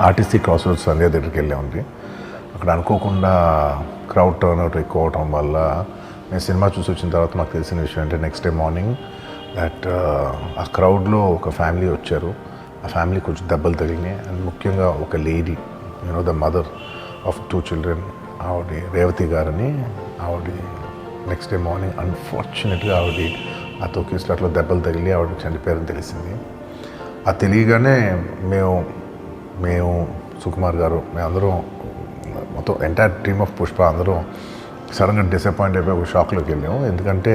RTC cross roads సంధ్య దగ్గరికి వెళ్ళామండి. అక్కడ అనుకోకుండా క్రౌడ్ టర్న్ అవుట్ ఎక్కువ అవటం వల్ల నేను సినిమా చూసి వచ్చిన తర్వాత మాకు తెలిసిన విషయం అంటే నెక్స్ట్ డే మార్నింగ్ దట్ ఆ క్రౌడ్లో ఒక ఫ్యామిలీ వచ్చారు. ఆ ఫ్యామిలీ కొంచెం దెబ్బలు తగిలినాయి. అండ్ ముఖ్యంగా ఒక lady, the mother of 2 children, ఆవిడ రేవతి గారని, ఆవిడ నెక్స్ట్ డే మార్నింగ్ అన్ఫార్చునేట్గా ఆవిడ ఆ తొక్కిస్లాట్లో దెబ్బలు తగిలి ఆవిడ చనిపోయారని తెలిసింది. అది తెలియగానే మేము సుకుమార్ గారు, మేమందరం మొత్తం ఎంటైర్ టీమ్ ఆఫ్ పుష్ప అందరం సడన్గా డిసప్పాయింట్ అయిపోయి ఒక షాక్లోకి వెళ్ళాము. ఎందుకంటే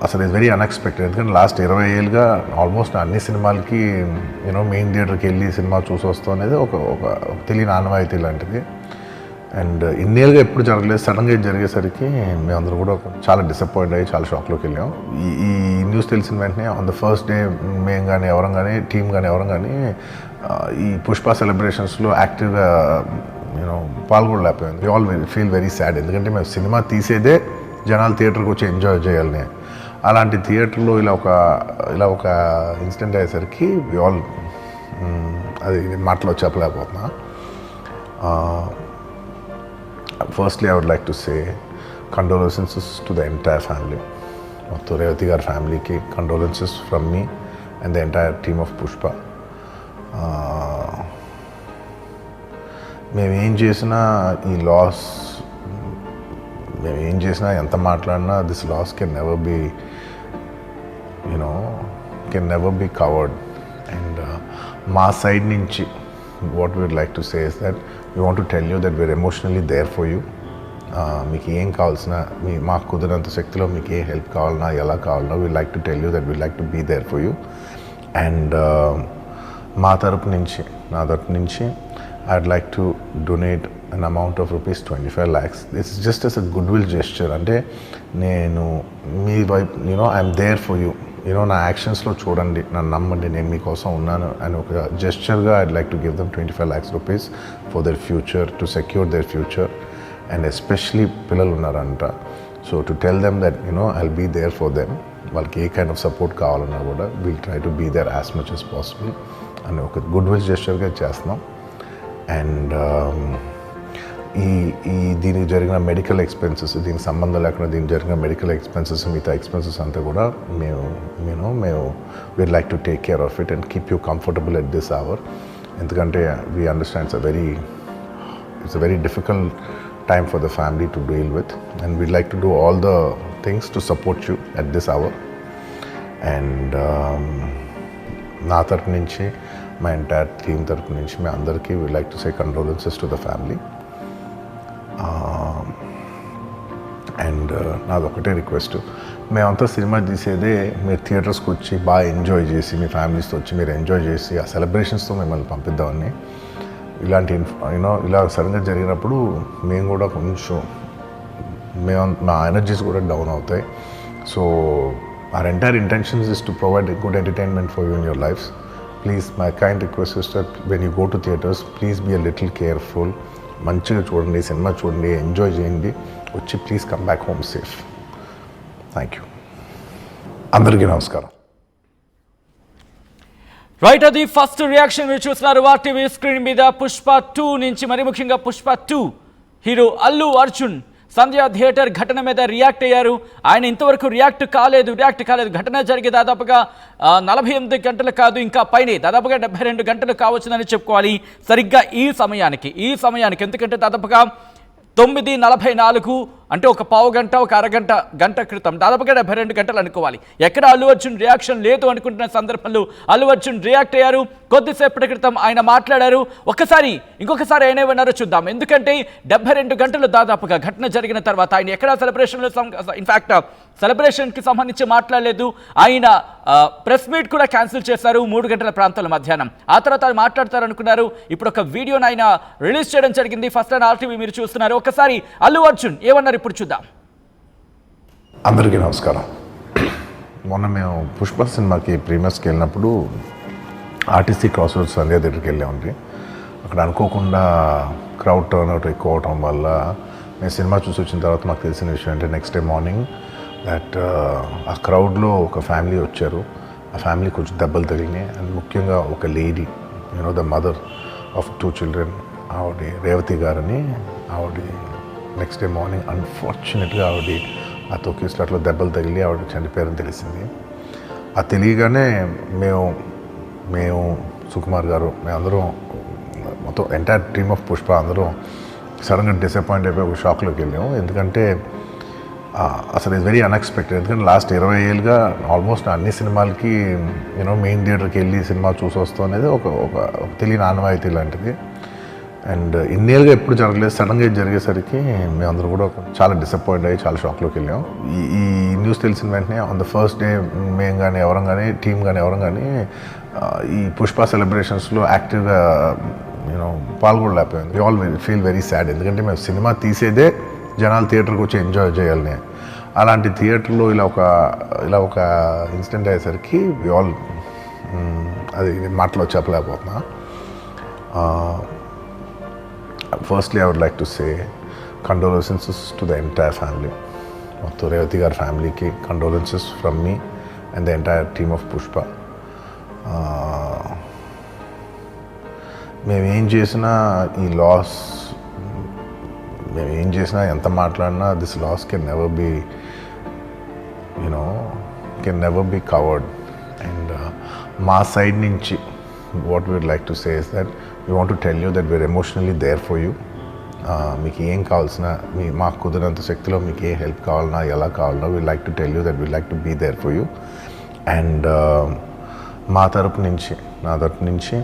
అసలు ఇట్స్ వెరీ అన్ఎక్స్పెక్టెడ్. ఎందుకంటే లాస్ట్ 20 ఏళ్ళుగా ఆల్మోస్ట్ అన్ని సినిమాలకి మెయిన్ థియేటర్కి వెళ్ళి సినిమా చూసి వస్తాం అనేది ఒక తెలియని ఆనవాయితీ లాంటిది. అండ్ ఇన్నేళ్ళుగా ఎప్పుడు జరగలేదు. సడన్గా ఇది జరిగేసరికి మేమందరం కూడా చాలా డిసప్పాయింట్ అయ్యి చాలా షాక్లోకి వెళ్ళాం. ఈ న్యూస్ తెలిసిన వెంటనే ఆన్ ద ఫస్ట్ డే మేము కానీ ఎవరం కానీ టీం కానీ ఎవరం కానీ ఈ పుష్ప సెలబ్రేషన్స్లో యాక్టివ్గా పాల్గొనలేకపోయాం. We all feel very sad. ఎందుకంటే మేము సినిమా తీసేదే జనాలు థియేటర్కి వచ్చి ఎంజాయ్ చేయాలని. అలాంటి థియేటర్లో ఇలా ఒక ఇన్సిడెంట్ అయ్యేసరికి వి ఆల్ అది మాటలో చెప్పలేకపోతున్నా. Firstly, I would like to say condolences to the entire family. మొత్తం రేవతి గారి ఫ్యామిలీకి condolences from me and the entire team of Pushpa. మేము ఏం చేసినా ఈ లాస్, మేము ఏం చేసినా ఎంత మాట్లాడినా this loss can never be covered. And మా సైడ్ నుంచి what we would like to say is that we want to tell you that we're emotionally there for you. మీకు ఏం కావాల్సిన మాకు కుదిరినంత శక్తిలో మీకు ఏ హెల్ప్ కావాలన్నా ఎలా కావాలన్నా we like to tell you that we like to be there for you. And నా తరపు నుంచి I'd like to donate an amount of rupees 25 lakhs. This is just as a goodwill gesture. అంటే నేను మీ వైపు I'm there for you. నా యాక్షన్స్లో చూడండి, నన్ను నమ్మండి, నేను మీకోసం ఉన్నాను అని ఒక జెస్చర్గా I'd like to give them 25 lakhs rupees for their future, to secure their future. And especially పిల్లలు ఉన్నారంట. So to tell them that I'll be there for them. వాళ్ళకి ఏ కైండ్ ఆఫ్ సపోర్ట్ కావాలన్నా కూడా we'll try to be there as much as possible అని ఒక good will జెస్చర్గా చేస్తున్నాం. And దీనికి జరిగిన మెడికల్ ఎక్స్పెన్సెస్, దీనికి సంబంధం లేకుండా దీనికి జరిగిన మెడికల్ ఎక్స్పెన్సెస్, మిగతా ఎక్స్పెన్సెస్ అంతా కూడా మేము we'd like to take care of it and keep you comfortable at this hour. ఎందుకంటే we understand it's a very difficult time for the family to deal with, and we'd like to do all the things to support you at this hour. And నా తరపు నుంచి, మా entire team తరపు నుంచి మీ అందరికీ we like to say condolences to the family. And నాదొకటే request, మేమంతా సినిమా తీసేదే మీరు థియేటర్స్కి వచ్చి బాగా ఎంజాయ్ చేసి, మీ ఫ్యామిలీస్తో వచ్చి మీరు ఎంజాయ్ చేసి ఆ సెలబ్రేషన్స్తో మిమ్మల్ని పంపిద్దామని. ఇలాంటి ఇలా సడన్గా జరిగినప్పుడు మేము కూడా కొంచెం మా ఎనర్జీస్ కూడా డౌన్ అవుతాయి. So our entire intentions is to provide a good entertainment for you in your lives. Please, my kind request is that when you go to theaters, please be a little careful. మంచిగా చూడండి, cinema చూడండి, enjoy చేయండి, వచ్చి please come back home safe. Thank you. అందరికీ నమస్కారం. Right, అది first reaction మీరు చూస్తున్నారు RTV స్క్రీన్ మీద. పుష్ప 2 నుంచి, మరి ముఖ్యంగా పుష్ప 2 హీరో అల్లు అర్జున్ సంధ్య థియేటర్ ఘటన మీద రియాక్ట్ అయ్యారు. ఆయన ఇంతవరకు రియాక్ట్ కాలేదు. ఘటన జరిగి దాదాపుగా 48 గంటలు కాదు, ఇంకా పైనే, దాదాపుగా 72 గంటలు కావచ్చునని చెప్పుకోవాలి. సరిగ్గా ఈ సమయానికి ఎందుకంటే దాదాపుగా 9:44 అంటే ఒక పావు గంట, ఒక గంట క్రితం, దాదాపుగా 72 గంటలు అనుకోవాలి. ఎక్కడ అల్లు అర్జున్ రియాక్షన్ లేదు అనుకుంటున్న సందర్భంలో అల్లు అర్జున్ రియాక్ట్ అయ్యారు. కొద్దిసేపటి క్రితం ఆయన మాట్లాడారు. ఇంకొకసారి ఆయన ఏమన్నారో చూద్దాం. ఎందుకంటే 72 గంటలు దాదాపుగా ఘటన జరిగిన తర్వాత ఆయన ఎక్కడ ఇన్ఫ్యాక్ట్ సెలబ్రేషన్కి సంబంధించి మాట్లాడలేదు. ఆయన ప్రెస్ మీట్ కూడా క్యాన్సిల్ చేశారు 3 గంటల ప్రాంతాల మధ్యాహ్నం. ఆ తర్వాత ఆయన మాట్లాడతారనుకున్నారు. ఇప్పుడు ఒక వీడియోని ఆయన రిలీజ్ చేయడం జరిగింది. ఫస్ట్ టైం RTV మీరు చూస్తున్నారు. ఒకసారి అల్లు అర్జున్ ఏమన్నారు ఇప్పుడు చూద్దాం. అందరికీ నమస్కారం. మొన్న మేము పుష్ప సినిమాకి ప్రీమియర్స్కి వెళ్ళినప్పుడు ఆర్టీసీ క్రాస్ రోడ్స్ సంధ్య దగ్గరికి వెళ్ళామండి. అక్కడ అనుకోకుండా క్రౌడ్ టర్న్ అవుట్ ఎక్కువ అవటం వల్ల మేము సినిమా చూసి వచ్చిన తర్వాత మాకు తెలిసిన విషయం అంటే నెక్స్ట్ డే మార్నింగ్ దట్ ఆ క్రౌడ్లో ఒక ఫ్యామిలీ వచ్చారు. ఆ ఫ్యామిలీ కొంచెం దెబ్బలు తగిలినాయి. అండ్ ముఖ్యంగా ఒక lady, the mother of 2 children. ఆవిడ రేవతి గారని, ఆవిడ నెక్స్ట్ డే మార్నింగ్ అన్ఫార్చునేట్గా ఆవిడ ఆ తొక్కి స్లాట్లో దెబ్బలు తగిలి ఆవిడ చనిపోయారని తెలిసింది. ఆ తెలియగానే మేము సుకుమార్ గారు, మేమందరం మొత్తం ఎంటైర్ టీమ్ ఆఫ్ పుష్ప అందరం సడన్గా డిసప్పాయింట్ అయిపోయి ఒక షాక్లోకి వెళ్ళాము. ఎందుకంటే అసలు ఇట్స్ వెరీ అన్ఎక్స్పెక్టెడ్. ఎందుకంటే లాస్ట్ 20 ఏళ్ళుగా ఆల్మోస్ట్ అన్ని సినిమాలకి మెయిన్ థియేటర్కి వెళ్ళి సినిమా చూసి వస్తాం అనేది ఒక తెలియని ఆనవాయితీ లాంటిది. అండ్ ఇన్నేళ్ళుగా ఎప్పుడు జరగలేదు. సడన్గా ఇది జరిగేసరికి మేమందరూ కూడా చాలా డిసప్పాయింట్ అయ్యి చాలా షాక్లోకి వెళ్ళాం. ఈ న్యూస్ తెలిసిన వెంటనే ఆన్ ద ఫస్ట్ డే మేము కానీ ఎవరం కానీ టీం కానీ ఎవరం కానీ ఈ పుష్ప సెలబ్రేషన్స్లో యాక్టివ్గా పాల్గొనలేకపోయింది. We all feel very sad. ఎందుకంటే మేము సినిమా తీసేదే జనాలు థియేటర్కి వచ్చి ఎంజాయ్ చేయాలని. అలాంటి థియేటర్లో ఇలా ఒక ఇన్సిడెంట్ అయ్యేసరికి వి ఆల్ అది మాటలో చెప్పలేకపోతున్నా. Firstly, I would like to say condolences to the entire family. మొత్తం రేవతి గారి ఫ్యామిలీకి condolences from me and the entire team of Pushpa. మేమేం చేసినా ఈ లాస్, మేమేం చేసినా ఎంత మాట్లాడినా this loss can never be covered. And మా సైడ్ నుంచి what we would like to say is that we want to tell you that we're emotionally there for you. మీకు ఏం కావాల్సిన మాకు కుదిరినంత శక్తిలో మీకు ఏ హెల్ప్ కావాలన్నా ఎలా కావాలన్నా we like to tell you that we like to be there for you. And నా తరపు నుంచి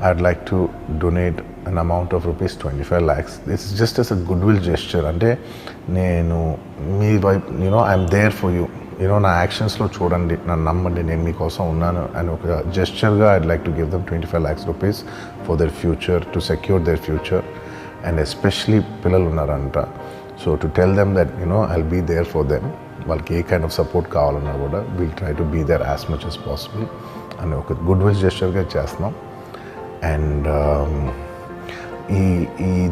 I'd like to donate an amount of rupees 25 lakhs. This is just as a goodwill gesture. అంటే నేను మీ వైపు I'm there for you. నా యాక్షన్స్లో చూడండి, నన్ను నమ్మండి, నేను మీకోసం ఉన్నాను అని ఒక జెస్చర్గా I'd like to give them 25 lakhs rupees for their future, to secure their future. And especially పిల్లలు ఉన్నారంట. So to tell them that I'll be there for them. వాళ్ళకి ఏ కైండ్ ఆఫ్ సపోర్ట్ కావాలన్నా కూడా will try to be there as much as possible అని ఒక good will జెస్చర్గా చేస్తున్నాం. And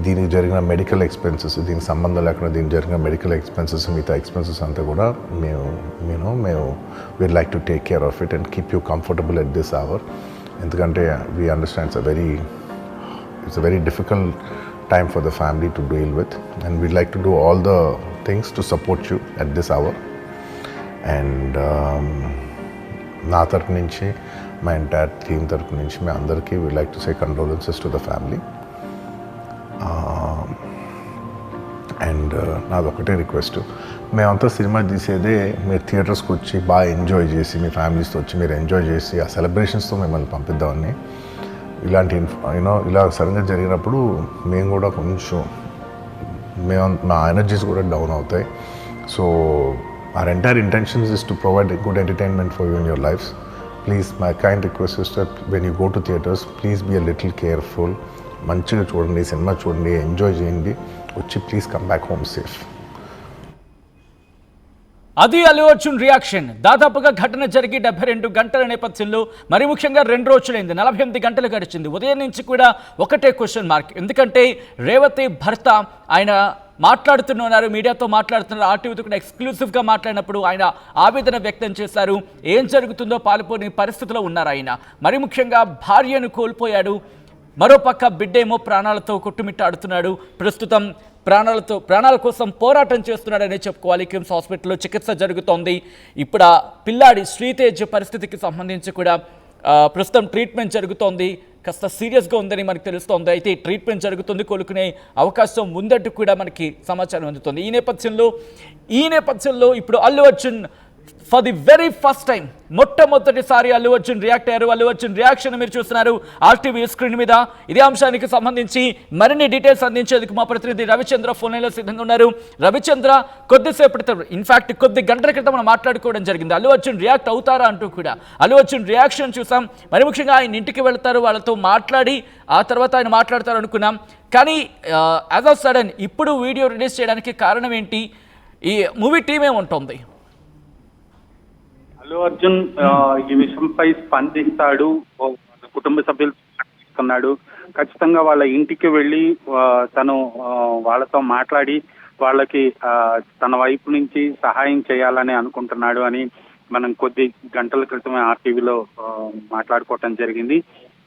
దీనికి జరిగిన మెడికల్ ఎక్స్పెన్సెస్, దీనికి సంబంధం లేకుండా దీనికి జరిగిన మెడికల్ ఎక్స్పెన్సెస్, మిగతా ఎక్స్పెన్సెస్ అంతా కూడా మేము we'd like to take care of it and keep you comfortable at this hour. ఎందుకంటే we understand it's a very difficult time for the family to deal with, and we'd like to do all the things to support you at this hour. And నా తరపు నుంచి, మా entire team తరపు నుంచి మీ అందరికీ we'd like to say condolences to the family. And నాది ఒకటే రిక్వెస్ట్, మేమంతా సినిమా తీసేదే మీరు థియేటర్స్కి వచ్చి బాగా ఎంజాయ్ చేసి, మీ ఫ్యామిలీస్తో వచ్చి మీరు ఎంజాయ్ చేసి ఆ సెలబ్రేషన్స్తో మిమ్మల్ని పంపిద్దామని. ఇలాంటి ఇలా సడన్గా జరిగినప్పుడు మేము కూడా కొంచెం మా ఎనర్జీస్ కూడా డౌన్ అవుతాయి. So our entire intentions is to provide a good entertainment for you in your lives. Please, my kind request is that when you go to theatres, please be a little careful. మంచిగా చూడండి, cinema చూడండి, enjoy చేయండి, వచ్చి please come back home safe. అది Allu Arjun reaction. దాదాపుగా ఘటన జరిగి 72 గంటల నేపథ్యంలో, మరి ముఖ్యంగా 2 రోజులైంది, 48 గంటలు గడిచింది. ఉదయం నుంచి కూడా ఒకటే క్వశ్చన్ మార్క్. ఎందుకంటే రేవతి భర్త ఆయన మాట్లాడుతున్నారు, మీడియాతో మాట్లాడుతున్నారు, ఆర్టీవీతో కూడా ఎక్స్క్లూసివ్గా మాట్లాడినప్పుడు ఆయన ఆవేదన వ్యక్తం చేశారు. ఏం జరుగుతుందో పాల్పోని పరిస్థితిలో ఉన్నారు ఆయన. మరి ముఖ్యంగా భార్యను కోల్పోయాడు, మరోపక్క బిడ్డేమో ప్రాణాలతో కొట్టుమిట్టాడుతున్నాడు. ప్రస్తుతం ప్రాణాల కోసం పోరాటం చేస్తున్నాడని చెప్పుకోవాలి. కిమ్స్ హాస్పిటల్లో చికిత్స జరుగుతోంది. ఇప్పుడు ఆ పిల్లాడి శ్రీతేజ్ పరిస్థితికి సంబంధించి కూడా ప్రస్తుతం ట్రీట్మెంట్ జరుగుతోంది. కాస్త సీరియస్గా ఉందని మనకు తెలుస్తోంది. అయితే ట్రీట్మెంట్ జరుగుతుంది, కోలుకునే అవకాశం ఉందంటూ కూడా మనకి సమాచారం అందుతుంది. ఈ నేపథ్యంలో ఇప్పుడు Allu Arjun for the very first time, మొట్టమొదటిసారి అల్లు అర్జున్ రియాక్ట్ అయ్యారు. అల్లు అర్జున్ రియాక్షన్ మీరు చూస్తున్నారు ఆర్టీవీ స్క్రీన్ మీద. ఇదే అంశానికి సంబంధించి మరిన్ని డీటెయిల్స్ అందించేందుకు మా ప్రతినిధి రవిచంద్ర ఫోన్ లైన్లో సిద్ధంగా ఉన్నారు. రవిచంద్ర, కొద్దిసేపటి ఇన్ఫాక్ట్ కొద్ది గంటల క్రితం మనం మాట్లాడుకోవడం జరిగింది అల్లు అర్జున్ రియాక్ట్ అవుతారా అంటూ కూడా. అల్లు అర్జున్ రియాక్షన్ చూసాం. మరి ముఖ్యంగా ఆయన ఇంటికి వెళ్తారు, వాళ్ళతో మాట్లాడి ఆ తర్వాత ఆయన మాట్లాడతారు అనుకున్నాం. కానీ యాజ్ ఆఫ్ సడన్ ఇప్పుడు వీడియో రిలీజ్ చేయడానికి కారణం ఏంటి? ఈ మూవీ టీం ఏముంటుంది? అల్లు అర్జున్ ఈ విషయంపై స్పందిస్తాడు, కుటుంబ సభ్యులు స్పందిస్తున్నాడు. ఖచ్చితంగా వాళ్ళ ఇంటికి వెళ్ళి తను వాళ్ళతో మాట్లాడి వాళ్ళకి తన వైపు నుంచి సహాయం చేయాలని అనుకుంటున్నాడు అని మనం కొద్ది గంటల క్రితమే ఆర్టీవీలో మాట్లాడుకోవటం జరిగింది.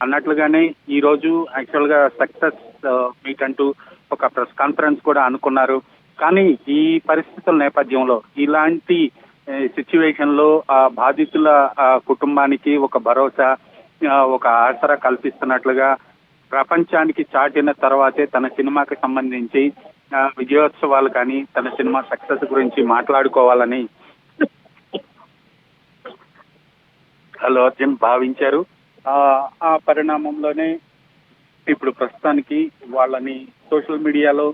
అన్నట్లుగానే ఈ రోజు యాక్చువల్ గా సక్సెస్ మీట్ అంటూ ఒక ప్రెస్ కాన్ఫరెన్స్ కూడా అనుకున్నారు. కానీ ఈ పరిస్థితుల నేపథ్యంలో ఇలాంటి సిచ్యువేషన్ లో బాధితుల కుటుంబానికి ఒక భరోసా, ఒక ఆసరా కల్పిస్తున్నట్లుగా ప్రపంచానికి చాటిన తర్వాతే తన సినిమాకి సంబంధించి విజయోత్సవాలు కానీ తన సినిమా సక్సెస్ గురించి మాట్లాడుకోవాలని అల్లు అర్జున్ భావించారు. ఆ పరిణామంలోనే ఇప్పుడు ప్రస్తుతానికి వాళ్ళని సోషల్ మీడియాలో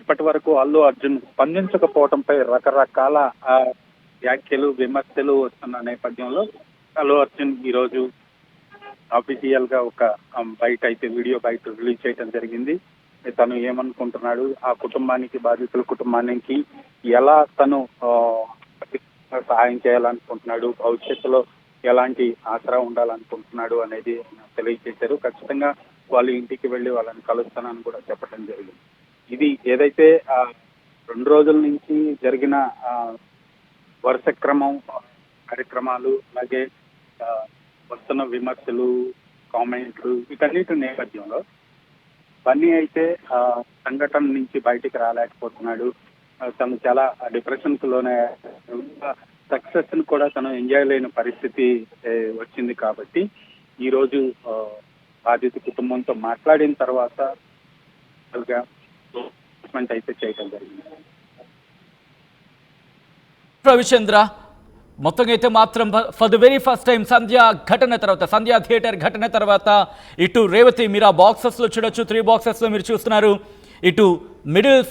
ఇప్పటి వరకు అల్లు అర్జున్ స్పందించకపోవడంపై రకరకాల వ్యాఖ్యలు, విమర్శలు వస్తున్న నేపథ్యంలో అల్లు అర్జున్ ఈరోజు అఫీషియల్ గా ఒక వీడియో బయట రిలీజ్ చేయడం జరిగింది. తను ఏమనుకుంటున్నాడు, ఆ కుటుంబానికి, బాధితుల కుటుంబానికి ఎలా తను సహాయం చేయాలనుకుంటున్నాడు, భవిష్యత్తులో ఎలాంటి ఆసరా ఉండాలనుకుంటున్నాడు అనేది తెలియజేశారు. ఖచ్చితంగా వాళ్ళ ఇంటికి వెళ్ళి వాళ్ళని కలుస్తానని కూడా చెప్పడం జరిగింది. ఇది ఏదైతే 2 రోజుల నుంచి జరిగిన వరుస క్రమం కార్యక్రమాలు, అలాగే వస్తున్న విమర్శలు, కామెంట్లు, వీటన్నిటి నేపథ్యంలో బన్నీ అయితే సంఘటన నుంచి బయటికి రాలేకపోతున్నాడు. తను చాలా డిప్రెషన్ కు లోనే, సక్సెస్ ని కూడా తను ఎంజాయ్ లేని పరిస్థితి వచ్చింది. కాబట్టి ఈ రోజు బాధిత కుటుంబంతో మాట్లాడిన తర్వాత అయితే చేయడం జరిగింది. రవిచంద్ర, మొత్తంగా అయితే మాత్రం for the very first time Sandhya theatre ఘటన తర్వాత ఇటు రేవతి మీరు ఆ బాక్సెస్లో చూడొచ్చు, 3 బాక్సెస్లో మీరు చూస్తున్నారు. ఇటు మిడిల్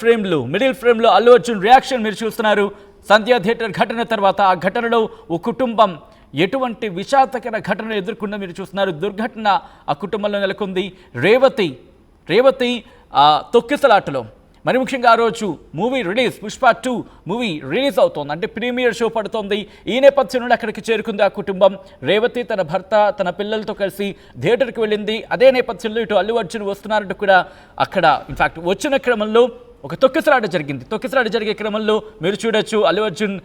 ఫ్రేమ్లో అల్లు అర్జున్ రియాక్షన్ మీరు చూస్తున్నారు. సంధ్య థియేటర్ ఘటన తర్వాత ఆ ఘటనలో ఓ కుటుంబం ఎటువంటి విషాదకర ఘటన ఎదుర్కొందో మీరు చూస్తున్నారు. దుర్ఘటన ఆ కుటుంబంలో నెలకొంది. రేవతి తొక్కిసలాటలో, మరి ముఖ్యంగా ఆ రోజు పుష్ప 2 మూవీ రిలీజ్ అవుతోంది, అంటే ప్రీమియర్ షో పడుతోంది. ఈ నేపథ్యం నుండి అక్కడికి చేరుకుంది ఆ కుటుంబం. రేవతి తన భర్త, తన పిల్లలతో కలిసి థియేటర్కి వెళ్ళింది. అదే నేపథ్యంలో ఇటు అల్లు అర్జున్ వస్తున్నారంటూ కూడా అక్కడ ఇన్ఫాక్ట్ వచ్చిన క్రమంలో ఒక తొక్కిసలాట జరిగే క్రమంలో మీరు చూడొచ్చు అల్లు అర్జున్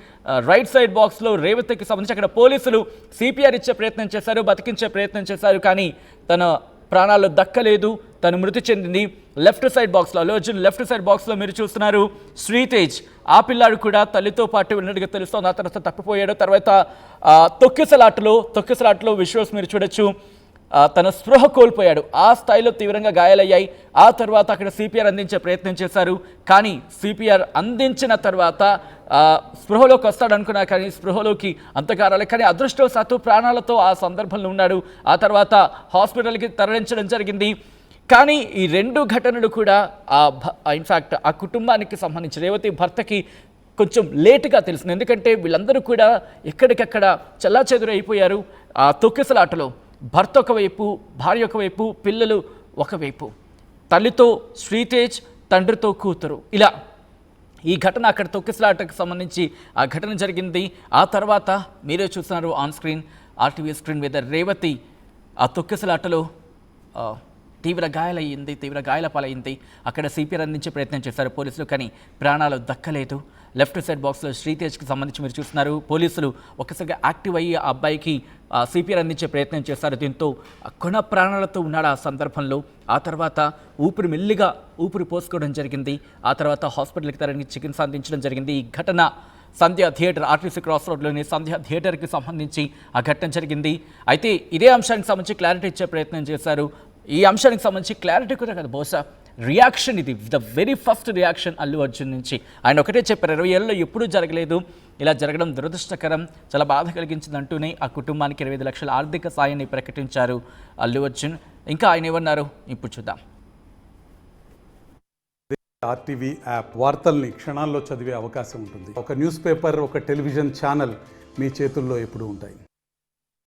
రైట్ సైడ్ బాక్స్లో రేవతికి సంబంధించి అక్కడ పోలీసులు సిపిఆర్ ఇచ్చే ప్రయత్నం చేశారు, బతికించే ప్రయత్నం చేశారు. కానీ తన ప్రాణాలు దక్కలేదు, తను మృతి చెందింది. లెఫ్ట్ సైడ్ బాక్స్లో అల్లు అర్జున్ లెఫ్ట్ సైడ్ బాక్స్లో మీరు చూస్తున్నారు శ్రీతేజ్, ఆ పిల్లాడు కూడా తల్లితో పాటు ఉన్నట్టుగా తెలుస్తోంది. ఆ తర్వాత తప్పిపోయాడు. తర్వాత తొక్కిసలాటలో విజువల్స్ మీరు చూడొచ్చు. తన స్పృహ కోల్పోయాడు, ఆ స్థాయిలో తీవ్రంగా గాయాలయ్యాయి. ఆ తర్వాత అక్కడ సిపిఆర్ అందించే ప్రయత్నం చేశారు. కానీ సిపిఆర్ అందించిన తర్వాత స్పృహలోకి వస్తాడు అనుకున్నా, కానీ స్పృహలోకి అంతగా రాలేదు. కానీ అదృష్టవశాత్తు ప్రాణాలతో ఆ సందర్భంలో ఉన్నాడు. ఆ తర్వాత హాస్పిటల్కి తరలించడం జరిగింది. కానీ ఈ 2 ఘటనలు కూడా ఇన్ఫ్యాక్ట్ ఆ కుటుంబానికి సంబంధించి రేవతి భర్తకి కొంచెం లేటుగా తెలిసింది. ఎందుకంటే వీళ్ళందరూ కూడా ఎక్కడికక్కడ చెల్లాచెదురు అయిపోయారు. ఆ తొక్కిసలాటలో భర్త ఒకవైపు, భార్య ఒకవైపు, పిల్లలు ఒకవైపు, తల్లితో శ్రీతేజ్, తండ్రితో కూతురు, ఇలా ఈ ఘటన అక్కడ తొక్కిసలాటకు సంబంధించి ఆ ఘటన జరిగింది. ఆ తర్వాత మీరే చూస్తున్నారు ఆన్ స్క్రీన్, ఆర్టీవీ స్క్రీన్ మీద రేవతి ఆ తొక్కిసలాటలో తీవ్ర గాయాల పాలైంది. అక్కడ సిపిఆర్ అందించే ప్రయత్నం చేశారు పోలీసులు, కానీ ప్రాణాలు దక్కలేదు. లెఫ్ట్ సైడ్ బాక్స్లో శ్రీతేజ్కి సంబంధించి మీరు చూస్తున్నారు. పోలీసులు ఒక్కసారిగా యాక్టివ్ అయ్యి ఆ అబ్బాయికి సిపిఆర్ అందించే ప్రయత్నం చేశారు. దీంతో కొన ప్రాణాలతో ఉన్నాడు ఆ సందర్భంలో. ఆ తర్వాత మెల్లిగా ఊపిరి పోసుకోవడం జరిగింది. ఆ తర్వాత హాస్పిటల్కి తరలించి చికిత్స అందించడం జరిగింది. ఈ ఘటన సంధ్య థియేటర్, ఆర్టీసీ క్రాస్ రోడ్లోని సంధ్య థియేటర్కి సంబంధించి ఆ ఘటన జరిగింది. అయితే ఇదే అంశానికి సంబంధించి క్లారిటీ ఇచ్చే ప్రయత్నం చేశారు. ఈ అంశానికి సంబంధించి క్లారిటీ కూడా కదా, బహుశా రియాక్షన్ ఇది the very first reaction Allu Arjun నుంచి. ఆయన ఒకటే చెప్పారు, 20 ఏళ్ళలో ఎప్పుడూ జరగలేదు, ఇలా జరగడం దురదృష్టకరం, చాలా బాధ కలిగించింది అంటూనే ఆ కుటుంబానికి 25 లక్షల ఆర్థిక సాయాన్ని ప్రకటించారు అల్లు అర్జున్. ఇంకా ఆయన ఏమన్నారు ఇప్పుడు చూద్దాం. ఆర్టీవీ యాప్ వార్తల్ని క్షణాల్లో చదివే అవకాశం ఉంటుంది. ఒక న్యూస్ పేపర్, ఒక టెలివిజన్ ఛానల్ మీ చేతుల్లో ఎప్పుడూ ఉంటాయి.